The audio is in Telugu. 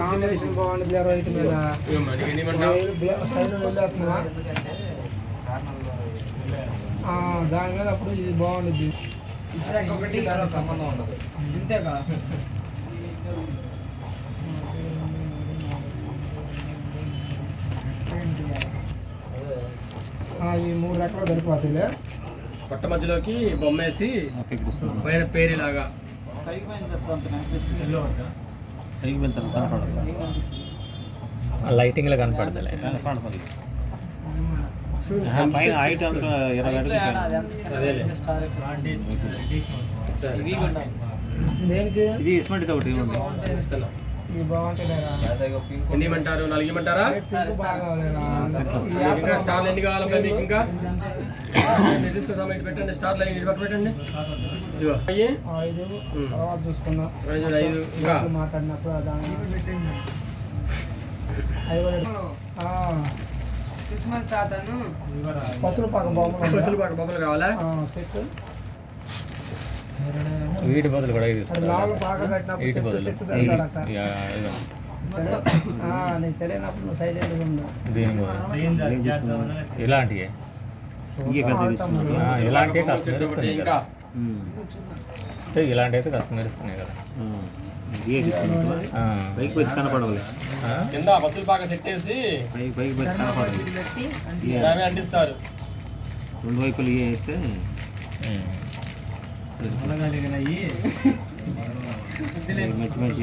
కాంబినేషన్ బాగుంటుంది రైట్ మీద దాని మీద అప్పుడు ఇది బాగుంటుంది. ఒకటి సంబంధం ఉండదు ఇంతేగా. ఈ 3 రెక్కలు సరిపోతుంది. పొట్ట మధ్యలోకి బొమ్మేసి పైన పేరులాగా లైటింగ్ లో కనపడతలే. దేనికి ఇది ఇస్మార్ట్ ఒకటి ఇది బాగుంటుంది. ఎన్ని ఇమ్మంటారు? 4 ఇమ్మంటారా? ఇంకా స్టార్లు ఎన్ని కావాలి మీకు? ఇంకా పెట్టండి, స్టార్లు అయ్యి పక్క పెట్టండి. ఇదిగో 5 తర్వాత చూసుకున్నాం. 5 ఇంకా మాట్లాడినప్పుడు క్రిస్మస్ తాతను పసులు పాక బొమ్మలు కావాలా? సెట్ వీటి బదులు కూడా ఇది లావులు బాగా కట్టినప్పుడు వీటి బదులు సెట్ పెడతాడట. నీకు తెలియనప్పుడు నువ్వు సైలెంట్గా ఉన్నావు. దీని ఇలాంటివి ఇలాంటివి కాస్త మెరుస్తున్నాయి కదా. ఇలాంటి అయితే కాస్త మెరుస్తున్నాయి కదా. కనపడవాలి కింద బస్సులు బాగా సెట్ చేసి అంటిస్తారు. 2 వైపులు వేస్తే మంచి మంచి